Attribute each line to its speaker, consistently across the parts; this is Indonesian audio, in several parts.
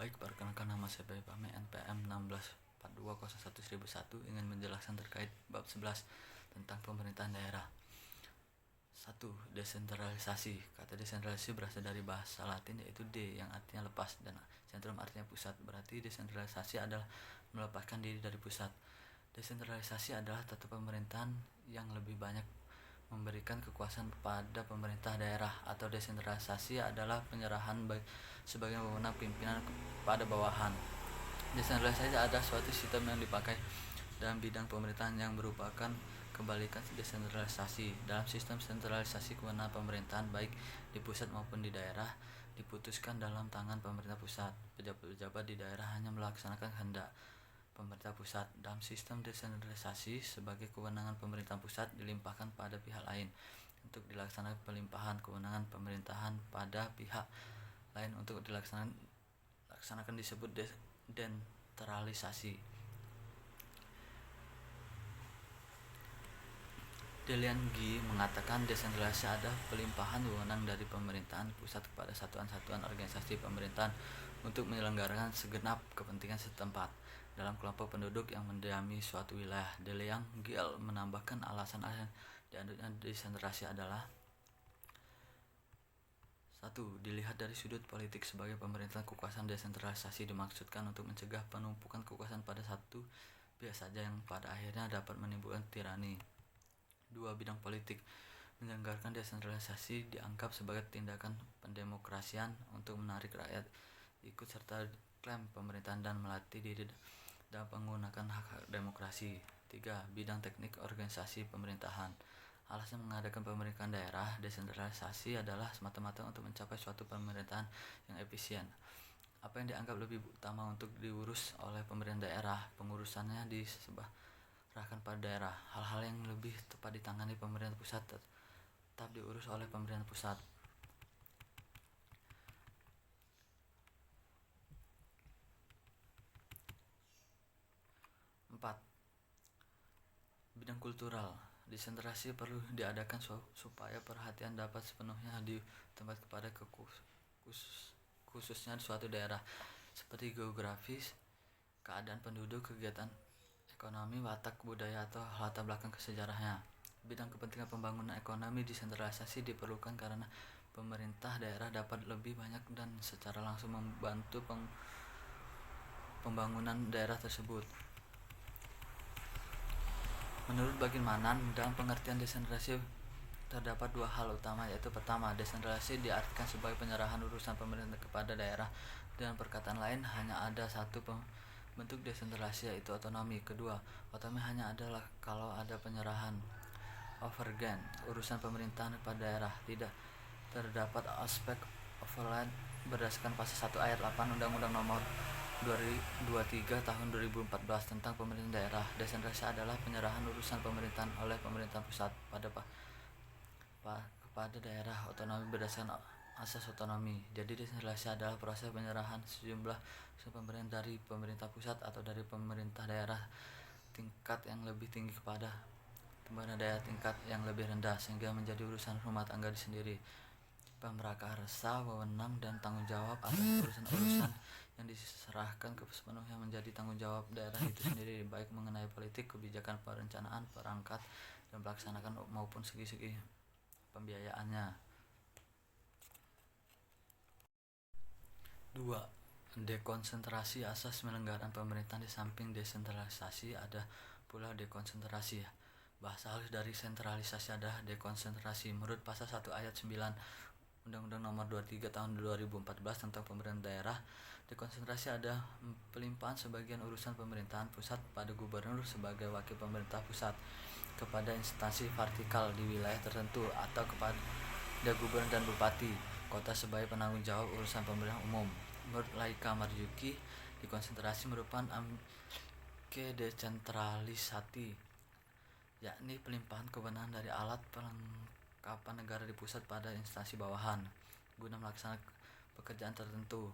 Speaker 1: Baik, perkenalkan nama saya Bayi Pame NPM 1642011001 ingin menjelaskan terkait bab 11 tentang pemerintahan daerah. 1. Desentralisasi. Kata desentralisasi berasal dari bahasa Latin yaitu de yang artinya lepas dan sentrum artinya pusat. Berarti desentralisasi adalah melepaskan diri dari pusat. Desentralisasi adalah tata pemerintahan yang lebih banyak memberikan kekuasaan pada pemerintah daerah, atau desentralisasi adalah penyerahan sebagian wewenang pimpinan kepada bawahan. Desentralisasi adalah suatu sistem yang dipakai dalam bidang pemerintahan yang merupakan kebalikan desentralisasi. Dalam sistem sentralisasi, kewenangan pemerintahan baik di pusat maupun di daerah diputuskan dalam tangan pemerintah pusat. Pejabat-pejabat di daerah hanya melaksanakan kehendak pemerintah pusat. Dalam sistem desentralisasi, sebagai kewenangan pemerintah pusat dilimpahkan pada pihak lain untuk dilaksanakan pelimpahan kewenangan pemerintahan pada pihak lain untuk dilaksanakan disebut desentralisasi. Delian-Guy mengatakan desentralisasi adalah pelimpahan wewenang dari pemerintahan pusat kepada satuan-satuan organisasi pemerintahan untuk menyelenggarakan segenap kepentingan setempat dalam kelompok penduduk yang mendiami suatu wilayah. Delian-Guy menambahkan alasan dianutnya desentralisasi adalah: 1. Dilihat dari sudut politik. Sebagai pemerintahan, kekuasaan desentralisasi dimaksudkan untuk mencegah penumpukan kekuasaan pada satu pihak saja yang pada akhirnya dapat menimbulkan tirani. 2. Bidang politik. Menyelenggarakan desentralisasi dianggap sebagai tindakan pendemokrasian untuk menarik rakyat ikut serta klaim pemerintahan dan melatih diri dalam menggunakan hak demokrasi. 3. Bidang teknik organisasi pemerintahan. Alasan mengadakan pemerintahan daerah desentralisasi adalah semata-mata untuk mencapai suatu pemerintahan yang efisien. Apa yang dianggap lebih utama untuk diurus oleh pemerintah daerah, pengurusannya diserahkan pada daerah. Hal-hal yang lebih tepat ditangani pemerintah pusat tetap diurus oleh pemerintah pusat. 4. Bidang kultural. Desentralisasi perlu diadakan supaya perhatian dapat sepenuhnya ditempatkan kepada khususnya suatu daerah, seperti geografis, keadaan penduduk, kegiatan ekonomi, watak budaya, atau latar belakang sejarahnya. Bidang kepentingan pembangunan ekonomi. Desentralisasi diperlukan karena pemerintah daerah dapat lebih banyak dan secara langsung membantu pembangunan daerah tersebut. Menurut Bagaimanan, dalam pengertian desentralisasi terdapat dua hal utama, yaitu: pertama, desentralisasi diartikan sebagai penyerahan urusan pemerintah kepada daerah. Dengan perkataan lain, hanya ada satu bentuk desentralisasi, yaitu otonomi. Kedua, otonomi hanya adalah kalau ada penyerahan overgen urusan pemerintahan kepada daerah. Tidak terdapat aspek overland berdasarkan pasal 1 ayat 8 Undang-Undang Nomor 23 Tahun 2014 tentang pemerintahan daerah. Desentralisasi adalah penyerahan urusan pemerintahan oleh pemerintah pusat kepada daerah otonomi berdasarkan asas otonomi. Jadi desentralisasi adalah proses penyerahan sejumlah urusan pemerintahan dari pemerintah pusat atau dari pemerintah daerah tingkat yang lebih tinggi kepada pemerintah daerah tingkat yang lebih rendah, sehingga menjadi urusan rumah tangga sendiri. Pemrakarsa wewenang dan tanggung jawab atas urusan-urusan yang diserahkan sepenuhnya menjadi tanggung jawab daerah itu sendiri, baik mengenai politik, kebijakan, perencanaan, perangkat, dan pelaksanaan maupun segi-segi pembiayaannya. 2. Dekonsentrasi. Asas penyelenggaraan pemerintahan. Di samping desentralisasi ada pula dekonsentrasi. Bahasa halus dari sentralisasi adalah dekonsentrasi. Menurut pasal 1 ayat 9 Undang-Undang Nomor 23 Tahun 2014 tentang pemerintahan daerah, dekonsentrasi ada pelimpahan sebagian urusan pemerintahan pusat pada gubernur sebagai wakil pemerintah pusat, kepada instansi vertikal di wilayah tertentu, atau kepada gubernur dan bupati kota sebagai penanggung jawab urusan pemerintahan umum. Menurut Laika Marzuki, dekonsentrasi merupakan decentralisasi, yakni pelimpahan kewenangan dari alat perlengkapan negara di pusat pada instansi bawahan guna melaksanakan pekerjaan tertentu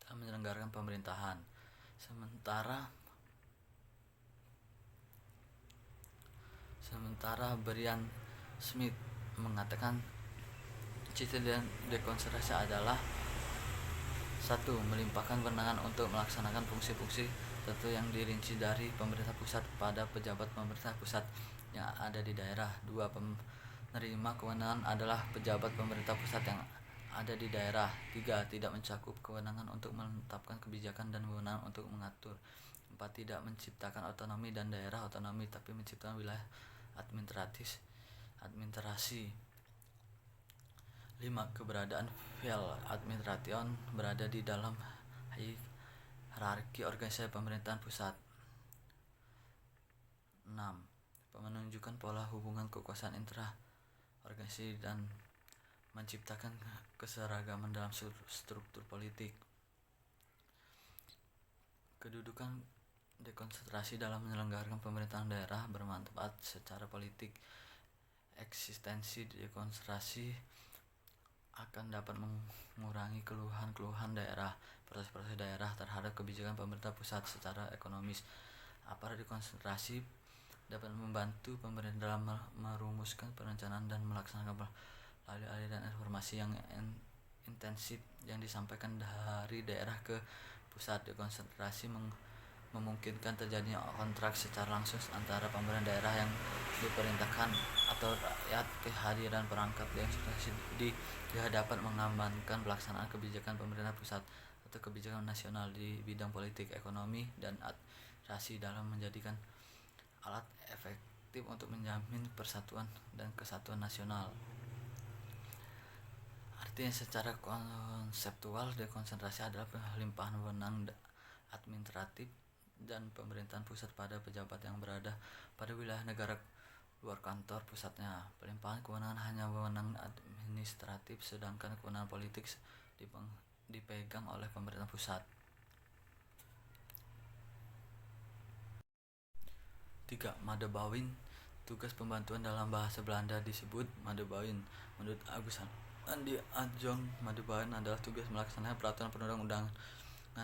Speaker 1: dalam menyelenggarakan pemerintahan. Sementara Brian Smith mengatakan ciri dekonsentrasi adalah: 1. Melimpahkan kewenangan untuk melaksanakan fungsi-fungsi tertentu yang dirinci dari pemerintah pusat pada pejabat pemerintah pusat yang ada di daerah. 2. Penerima kewenangan adalah pejabat pemerintah pusat yang ada di daerah. 3. Tidak mencakup kewenangan untuk menetapkan kebijakan dan kewenangan untuk mengatur. 4. Tidak menciptakan otonomi dan daerah otonomi, tapi menciptakan wilayah administrasi. 5. Keberadaan fil administration berada di dalam hierarki organisasi pemerintahan pusat. 6. Menunjukkan pola hubungan kekuasaan intra organisasi dan menciptakan keseragaman dalam struktur politik. Kedudukan dekonsentrasi dalam menyelenggarakan pemerintahan daerah bermanfaat secara politik. Eksistensi dekonsentrasi akan dapat mengurangi keluhan-keluhan daerah, proses-proses daerah terhadap kebijakan pemerintah pusat secara ekonomis. Aparat dekonsentrasi dapat membantu pemerintah dalam merumuskan perencanaan dan melaksanakan alih-alih dan informasi yang intensif yang disampaikan dari daerah ke pusat. Dekonsentrasi memungkinkan terjadinya kontrak secara langsung antara pemerintah daerah yang diperintahkan atau rakyat. Kehadiran perangkat dekonsentrasi dapat mengamankan pelaksanaan kebijakan pemerintah pusat atau kebijakan nasional di bidang politik, ekonomi, dan administrasi dalam menjadikan alat efektif untuk menjamin persatuan dan kesatuan nasional. Artinya secara konseptual, dekonsentrasi adalah pelimpahan wewenang administratif dan pemerintahan pusat pada pejabat yang berada pada wilayah negara luar kantor pusatnya. Pelimpahan kewenangan hanya wewenang administratif, sedangkan kewenangan politik dipegang oleh pemerintah pusat. 3. Madebawin. Tugas pembantuan dalam bahasa Belanda disebut Madebawin. Menurut Agus Andi Adjong, Madebawin adalah tugas melaksanakan peraturan perundang-undangan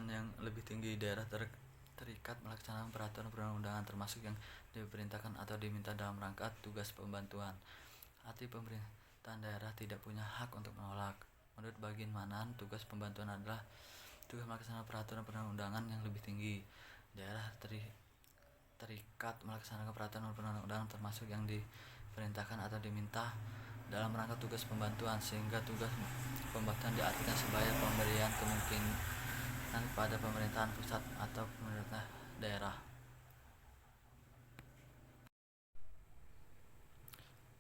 Speaker 1: yang lebih tinggi. Daerah terikat melaksanakan peraturan perundang-undangan termasuk yang diperintahkan atau diminta dalam rangka tugas pembantuan. Arti pemerintahan daerah tidak punya hak untuk menolak. Menurut bagian Manan, tugas pembantuan adalah tugas melaksanakan peraturan perundang-undangan yang lebih tinggi. Daerah terikat melaksanakan peraturan perundang-undangan termasuk yang diperintahkan atau diminta dalam rangka tugas pembantuan, sehingga tugas pembantuan diartikan sebagai pemberian kemungkinan pada pemerintahan pusat atau pemerintah daerah.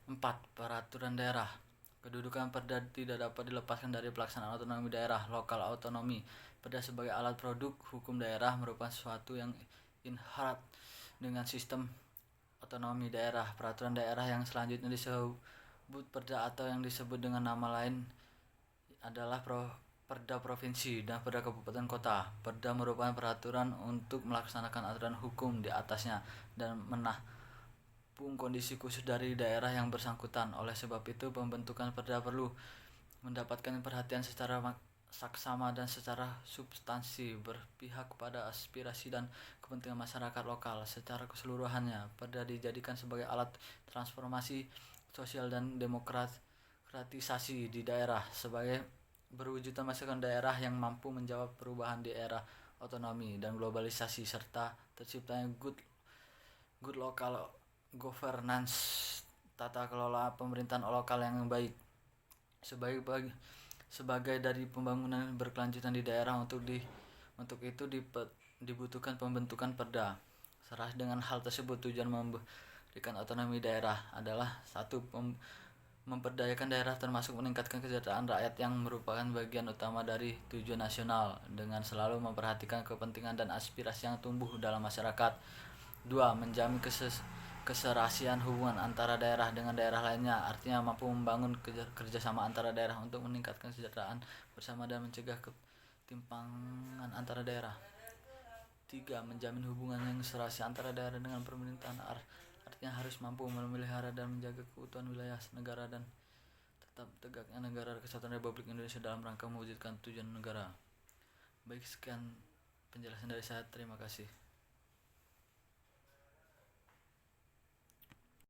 Speaker 1: 4. Peraturan daerah. Kedudukan Perda tidak dapat dilepaskan dari pelaksanaan otonomi daerah. Lokal autonomy. Perda sebagai alat produk hukum daerah merupakan sesuatu yang inherent dengan sistem otonomi daerah. Peraturan daerah yang selanjutnya disebut Perda atau yang disebut dengan nama lain adalah Perda provinsi dan Perda kabupaten kota. Perda merupakan peraturan untuk melaksanakan aturan hukum di atasnya dan menampung kondisi khusus dari daerah yang bersangkutan. Oleh sebab itu, pembentukan Perda perlu mendapatkan perhatian secara saksama dan secara substansi, berpihak kepada aspirasi dan kepentingan masyarakat lokal secara keseluruhannya. Perda dijadikan sebagai alat transformasi sosial dan demokratisasi di daerah sebagai berwujudnya masyarakat daerah yang mampu menjawab perubahan di era otonomi dan globalisasi serta terciptanya good local governance, tata kelola pemerintahan lokal yang baik sebagai dari pembangunan berkelanjutan di daerah. Untuk itu dibutuhkan pembentukan Perda. Selaras dengan hal tersebut, tujuan memberikan otonomi daerah adalah 1. Memperdayakan daerah termasuk meningkatkan kesejahteraan rakyat yang merupakan bagian utama dari tujuan nasional dengan selalu memperhatikan kepentingan dan aspirasi yang tumbuh dalam masyarakat. 2. Menjamin keserasian hubungan antara daerah dengan daerah lainnya, artinya mampu membangun kerjasama antara daerah untuk meningkatkan kesejahteraan bersama dan mencegah ketimpangan antara daerah. 3. Menjamin hubungan yang serasi antara daerah dengan pemerintahan, artinya harus mampu memelihara dan menjaga keutuhan wilayah negara dan tetap tegaknya negara kesatuan Republik Indonesia dalam rangka mewujudkan tujuan negara. Baik, sekian penjelasan dari saya. Terima kasih.